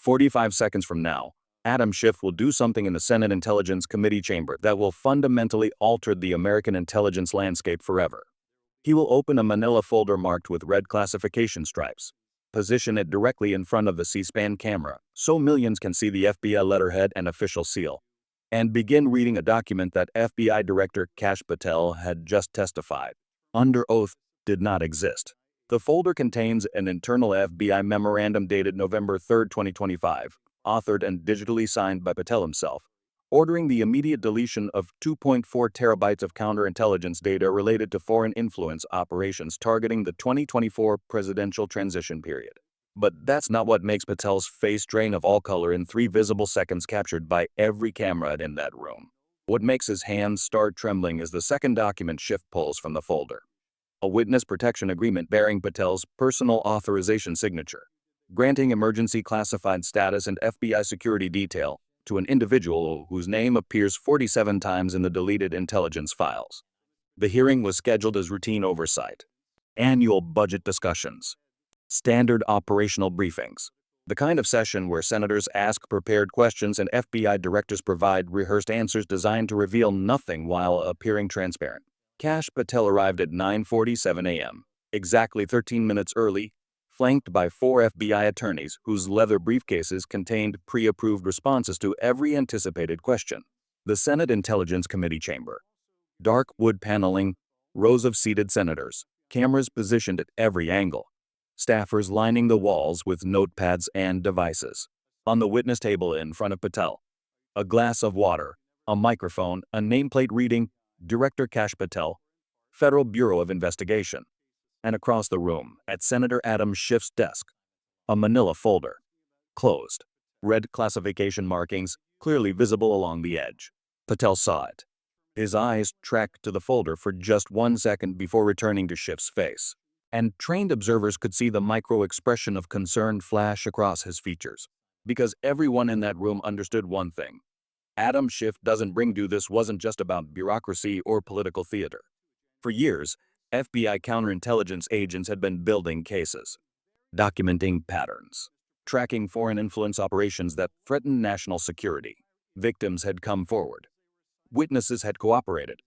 45 seconds from now, Adam Schiff will do something in the Senate Intelligence Committee chamber that will fundamentally alter the American intelligence landscape forever. He will open a manila folder marked with red classification stripes, position it directly in front of the C-SPAN camera so millions can see the FBI letterhead and official seal, and begin reading a document that FBI Director Patel had just testified under oath did not exist. The folder contains an internal FBI memorandum dated November 3, 2025, authored and digitally signed by Patel himself, ordering the immediate deletion of 2.4 terabytes of counterintelligence data related to foreign influence operations targeting the 2024 presidential transition period. But that's not what makes Patel's face drain of all color in 3 visible seconds captured by every camera in that room. What makes his hands start trembling is the second document Schiff pulls from the folder. A witness protection agreement bearing Patel's personal authorization signature, granting emergency classified status and FBI security detail to an individual whose name appears 47 times in the deleted intelligence files. The hearing was scheduled as routine oversight, annual budget discussions, standard operational briefings, the kind of session where senators ask prepared questions and FBI directors provide rehearsed answers designed to reveal nothing while appearing transparent. Patel arrived at 9:47 a.m., exactly 13 minutes early, flanked by 4 FBI attorneys whose leather briefcases contained pre-approved responses to every anticipated question. The Senate Intelligence Committee chamber. Dark wood paneling, rows of seated senators, cameras positioned at every angle, staffers lining the walls with notepads and devices. On the witness table in front of Patel, a glass of water, a microphone, a nameplate reading, Director Patel, Federal Bureau of Investigation. And across the room, at Senator Adam Schiff's desk, a manila folder, closed, red classification markings clearly visible along the edge. Patel saw it. His eyes tracked to the folder for just 1 second before returning to Schiff's face, and trained observers could see the micro-expression of concern flash across his features, because everyone in that room understood one thing. Adam Schiff doesn't bring to this wasn't just about bureaucracy or political theater. For years, FBI counterintelligence agents had been building cases, documenting patterns, tracking foreign influence operations that threatened national security. Victims had come forward. Witnesses had cooperated.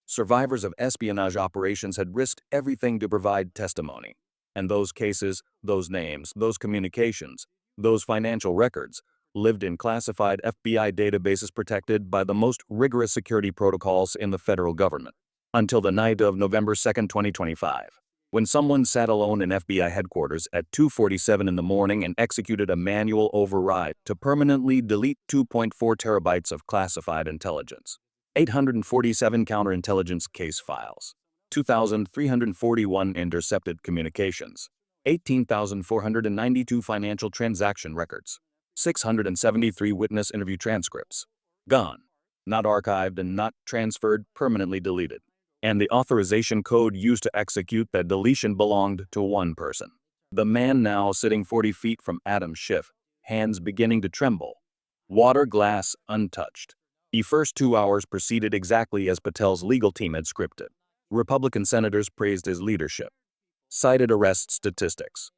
Survivors of espionage operations had risked everything to provide testimony. And those cases, those names, those communications, those financial records lived in classified FBI databases protected by the most rigorous security protocols in the federal government. Until the night of November 2, 2025, when someone sat alone in FBI headquarters at 2:47 in the morning and executed a manual override to permanently delete 2.4 terabytes of classified intelligence, 847 counterintelligence case files, 2,341 intercepted communications, 18,492 financial transaction records, 673 witness interview transcripts. Gone. Not archived and not transferred, permanently deleted. And the authorization code used to execute that deletion belonged to one person. The man now sitting 40 feet from Adam Schiff, hands beginning to tremble. Water glass untouched. The first 2 hours proceeded exactly as Patel's legal team had scripted. Republican senators praised his leadership, cited arrest statistics,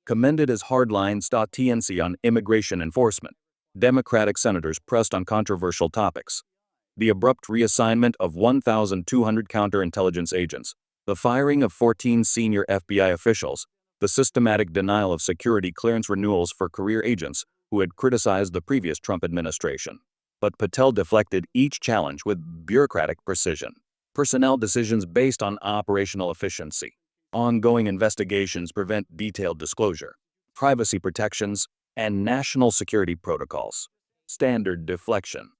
commended his hardline stance on immigration enforcement. Democratic senators pressed on controversial topics. The abrupt reassignment of 1,200 counterintelligence agents, the firing of 14 senior FBI officials, the systematic denial of security clearance renewals for career agents who had criticized the previous Trump administration. But Patel deflected each challenge with bureaucratic precision. Personnel decisions based on operational efficiency. Ongoing investigations prevent detailed disclosure. Privacy protections and national security protocols. Standard deflection.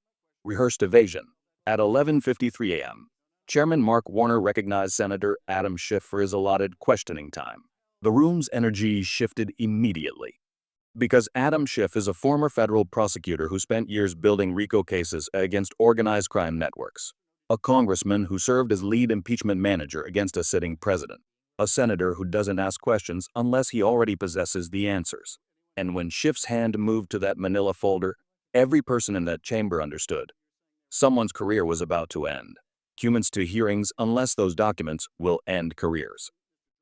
Rehearsed evasion. At 11:53 a.m., Chairman Mark Warner recognized Senator Adam Schiff for his allotted questioning time. The room's energy shifted immediately. Because Adam Schiff is a former federal prosecutor who spent years building RICO cases against organized crime networks. A congressman who served as lead impeachment manager against a sitting president. A senator who doesn't ask questions unless he already possesses the answers. And when Schiff's hand moved to that manila folder, every person in that chamber understood. Someone's career was about to end. Humans to hearings unless those documents will end careers.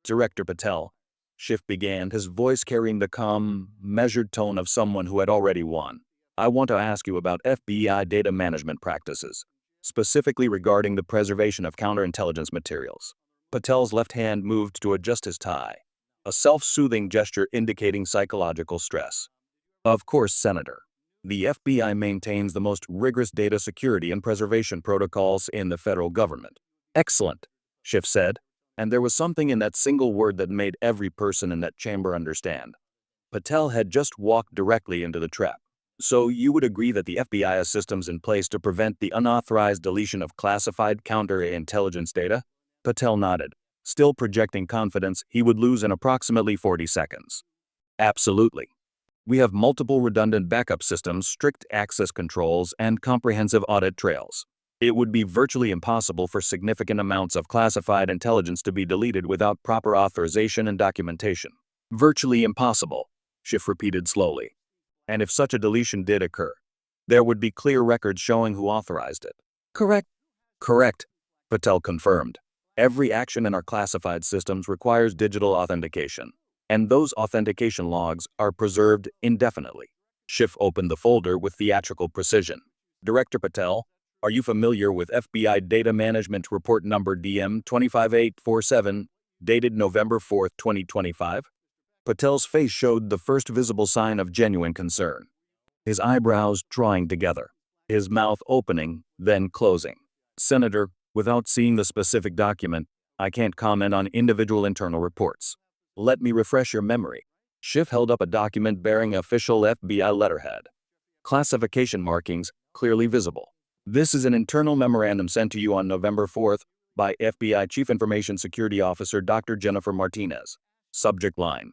Director Patel, Schiff began, his voice carrying the calm, measured tone of someone who had already won. I want to ask you about FBI data management practices, specifically regarding the preservation of counterintelligence materials. Patel's left hand moved to adjust his tie, a self-soothing gesture indicating psychological stress. Of course, Senator. The FBI maintains the most rigorous data security and preservation protocols in the federal government. Excellent, Schiff said, and there was something in that single word that made every person in that chamber understand. Patel had just walked directly into the trap. So you would agree that the FBI has systems in place to prevent the unauthorized deletion of classified counterintelligence data? Patel nodded, still projecting confidence he would lose in approximately 40 seconds. Absolutely. We have multiple redundant backup systems, strict access controls, and comprehensive audit trails. It would be virtually impossible for significant amounts of classified intelligence to be deleted without proper authorization and documentation. Virtually impossible, Schiff repeated slowly. And if such a deletion did occur, there would be clear records showing who authorized it. Correct. Correct, Patel confirmed. Every action in our classified systems requires digital authentication, and those authentication logs are preserved indefinitely. Schiff opened the folder with theatrical precision. Director Patel, are you familiar with FBI Data Management Report Number DM25847, dated November 4, 2025? Patel's face showed the first visible sign of genuine concern. His eyebrows drawing together, his mouth opening, then closing. Senator, without seeing the specific document, I can't comment on individual internal reports. Let me refresh your memory. Schiff held up a document bearing official FBI letterhead. Classification markings clearly visible. This is an internal memorandum sent to you on November 4th by FBI Chief Information Security Officer Dr. Jennifer Martinez. Subject line: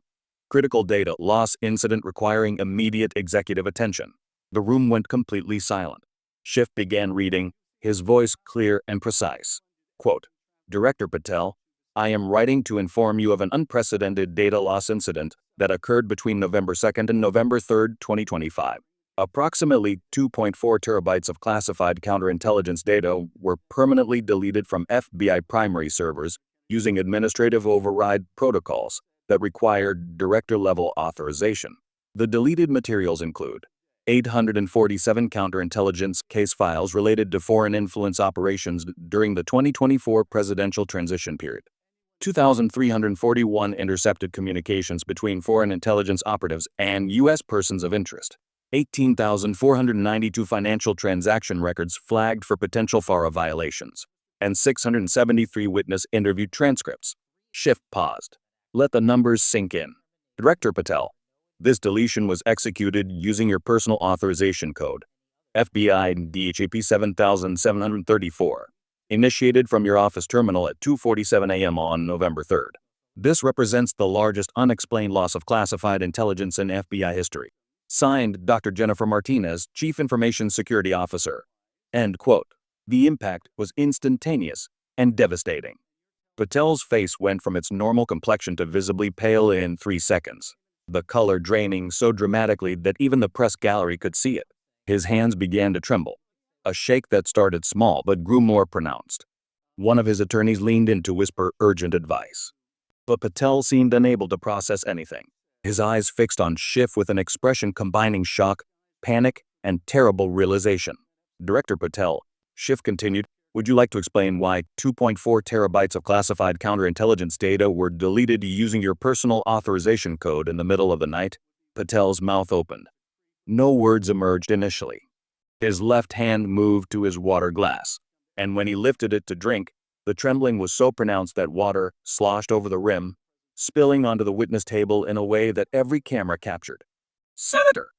critical data loss incident requiring immediate executive attention. The room went completely silent. Schiff began reading, his voice clear and precise. Quote, Director Patel, I am writing to inform you of an unprecedented data loss incident that occurred between November 2nd and November 3rd, 2025. Approximately 2.4 terabytes of classified counterintelligence data were permanently deleted from FBI primary servers using administrative override protocols that required director-level authorization. The deleted materials include 847 counterintelligence case files related to foreign influence operations during the 2024 presidential transition period, 2,341 intercepted communications between foreign intelligence operatives and U.S. persons of interest, 18,492 financial transaction records flagged for potential FARA violations, and 673 witness interview transcripts. Schiff paused. Let the numbers sink in. Director Patel, this deletion was executed using your personal authorization code, FBI DHAP 7734, initiated from your office terminal at 2:47 a.m. on November 3rd. This represents the largest unexplained loss of classified intelligence in FBI history. Signed, Dr. Jennifer Martinez, Chief Information Security Officer. End quote. The impact was instantaneous and devastating. Patel's face went from its normal complexion to visibly pale in 3 seconds, the color draining so dramatically that even the press gallery could see it. His hands began to tremble, a shake that started small but grew more pronounced. One of his attorneys leaned in to whisper urgent advice. But Patel seemed unable to process anything, his eyes fixed on Schiff with an expression combining shock, panic, and terrible realization. Director Patel, Schiff continued, would you like to explain why 2.4 terabytes of classified counterintelligence data were deleted using your personal authorization code in the middle of the night? Patel's mouth opened. No words emerged initially. His left hand moved to his water glass, and when he lifted it to drink, the trembling was so pronounced that water sloshed over the rim, spilling onto the witness table in a way that every camera captured. Senator!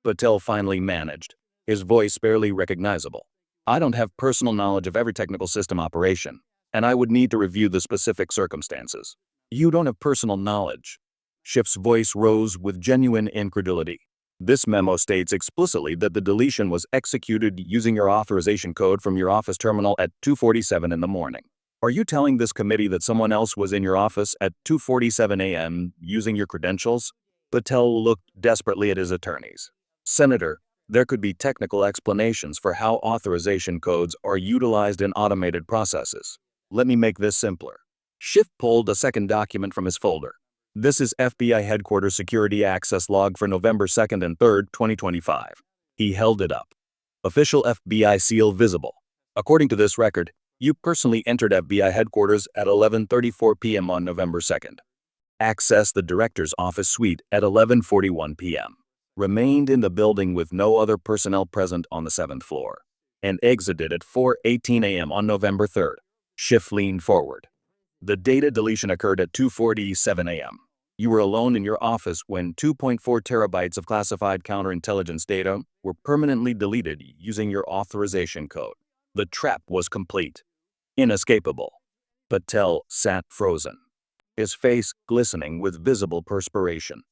Patel finally managed, his voice barely recognizable. I don't have personal knowledge of every technical system operation, and I would need to review the specific circumstances. You don't have personal knowledge. Schiff's voice rose with genuine incredulity. This memo states explicitly that the deletion was executed using your authorization code from your office terminal at 2:47 in the morning. Are you telling this committee that someone else was in your office at 2:47 a.m. using your credentials? Patel looked desperately at his attorneys. Senator, there could be technical explanations for how authorization codes are utilized in automated processes. Let me make this simpler. Schiff pulled a second document from his folder. This is FBI headquarters security access log for November 2nd and 3rd, 2025. He held it up. Official FBI seal visible. According to this record, you personally entered FBI headquarters at 11:34 p.m. on November 2nd. Accessed the director's office suite at 11:41 p.m. Remained in the building with no other personnel present on the 7th floor. And exited at 4:18 a.m. on November 3rd. Schiff leaned forward. The data deletion occurred at 2:47 a.m. You were alone in your office when 2.4 terabytes of classified counterintelligence data were permanently deleted using your authorization code. The trap was complete. Inescapable. Patel sat frozen, his face glistening with visible perspiration.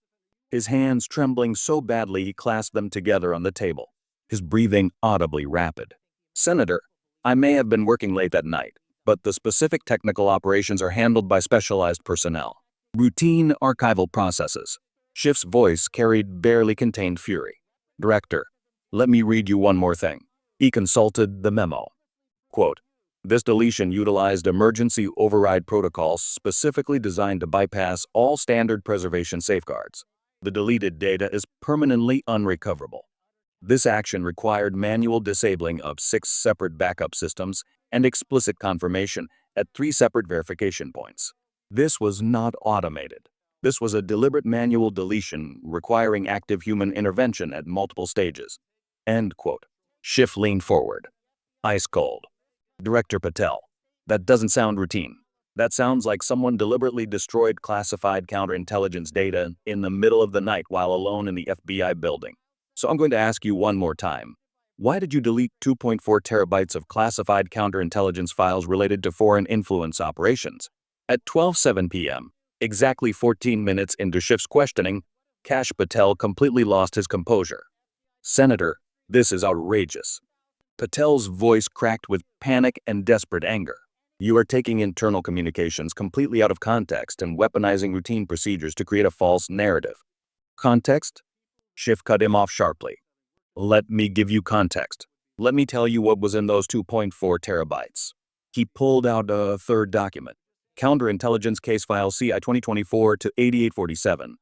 His hands trembling so badly he clasped them together on the table, his breathing audibly rapid. Senator, I may have been working late that night, but the specific technical operations are handled by specialized personnel. Routine archival processes. Schiff's voice carried barely contained fury. Director, let me read you one more thing. He consulted the memo. Quote, this deletion utilized emergency override protocols specifically designed to bypass all standard preservation safeguards. The deleted data is permanently unrecoverable. This action required manual disabling of 6 separate backup systems and explicit confirmation at 3 separate verification points. This was not automated. This was a deliberate manual deletion requiring active human intervention at multiple stages. End quote. Schiff leaned forward. Ice cold. Director Patel, that doesn't sound routine. That sounds like someone deliberately destroyed classified counterintelligence data in the middle of the night while alone in the FBI building. So I'm going to ask you one more time. Why did you delete 2.4 terabytes of classified counterintelligence files related to foreign influence operations? At 12:07 p.m., exactly 14 minutes into Schiff's questioning, Kash Patel completely lost his composure. Senator, this is outrageous. Patel's voice cracked with panic and desperate anger. You are taking internal communications completely out of context and weaponizing routine procedures to create a false narrative. Context? Schiff cut him off sharply. Let me give you context. Let me tell you what was in those 2.4 terabytes. He pulled out a third document. Counterintelligence Case File CI 2024 to 8847.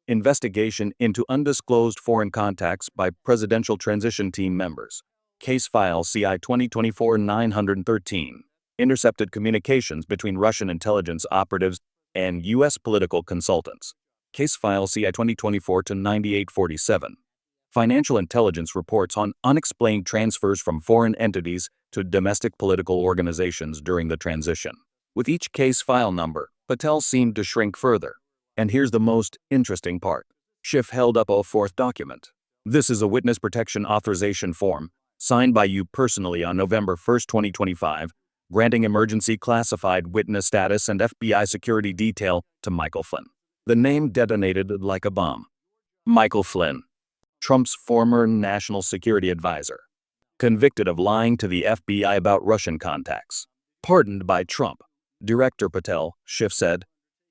Investigation into undisclosed foreign contacts by Presidential Transition Team members. Case File CI 2024-913. Intercepted communications between Russian intelligence operatives and U.S. political consultants. Case File CI 2024 to 9847. Financial intelligence reports on unexplained transfers from foreign entities to domestic political organizations during the transition. With each case file number, Patel seemed to shrink further. And here's the most interesting part. Schiff held up a fourth document. This is a witness protection authorization form, signed by you personally on November 1, 2025, granting emergency classified witness status and FBI security detail to Michael Flynn. The name detonated like a bomb. Michael Flynn, Trump's former national security advisor, convicted of lying to the FBI about Russian contacts. Pardoned by Trump. Director Patel, Schiff said,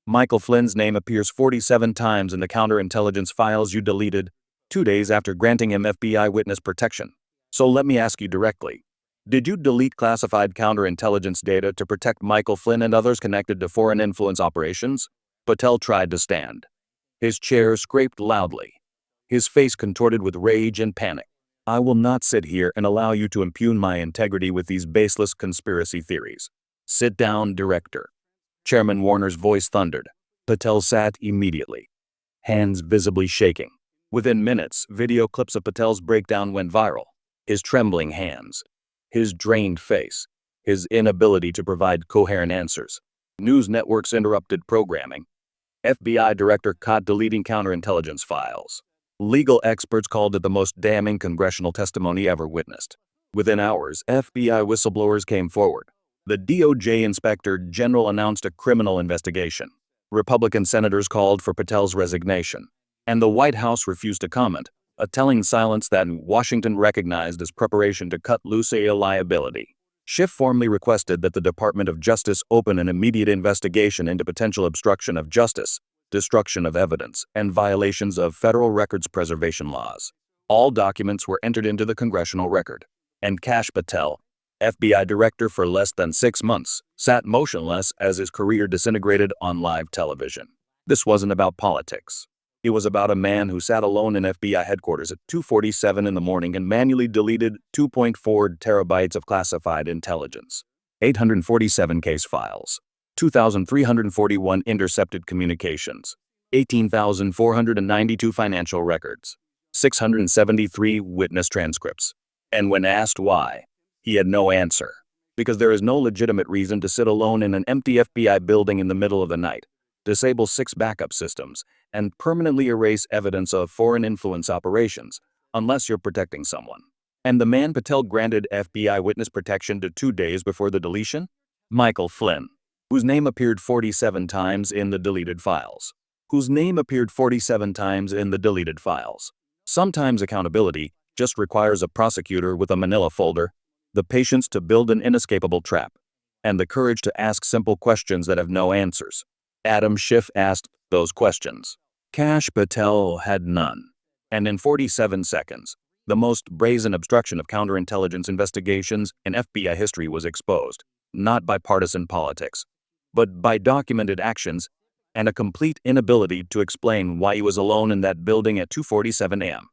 Michael Flynn's name appears 47 times in the counterintelligence files you deleted 2 days after granting him FBI witness protection. So let me ask you directly. Did you delete classified counterintelligence data to protect Michael Flynn and others connected to foreign influence operations? Patel tried to stand. His chair scraped loudly. His face contorted with rage and panic. I will not sit here and allow you to impugn my integrity with these baseless conspiracy theories. Sit down, Director. Chairman Warner's voice thundered. Patel sat immediately, hands visibly shaking. Within minutes, video clips of Patel's breakdown went viral. His trembling hands, his drained face, his inability to provide coherent answers. News networks interrupted programming. FBI director caught deleting counterintelligence files. Legal experts called it the most damning congressional testimony ever witnessed. Within hours, FBI whistleblowers came forward. The DOJ Inspector General announced a criminal investigation. Republican senators called for Patel's resignation. And the White House refused to comment, a telling silence that Washington recognized as preparation to cut loose a liability. Schiff formally requested that the Department of Justice open an immediate investigation into potential obstruction of justice, destruction of evidence, and violations of federal records preservation laws. All documents were entered into the congressional record. And Kash Patel, FBI director for less than 6 months, sat motionless as his career disintegrated on live television. This wasn't about politics. It was about a man who sat alone in FBI headquarters at 2:47 in the morning and manually deleted 2.4 terabytes of classified intelligence, 847 case files, 2,341 intercepted communications, 18,492 financial records, 673 witness transcripts. And when asked why, he had no answer. Because there is no legitimate reason to sit alone in an empty FBI building in the middle of the night, disable 6 backup systems, and permanently erase evidence of foreign influence operations, unless you're protecting someone. And the man Patel granted FBI witness protection to 2 days before the deletion? Michael Flynn, whose name appeared 47 times in the deleted files. Sometimes accountability just requires a prosecutor with a manila folder, the patience to build an inescapable trap, and the courage to ask simple questions that have no answers. Adam Schiff asked those questions. Kash Patel had none. And in 47 seconds, the most brazen obstruction of counterintelligence investigations in FBI history was exposed, not by partisan politics, but by documented actions and a complete inability to explain why he was alone in that building at 2:47 a.m.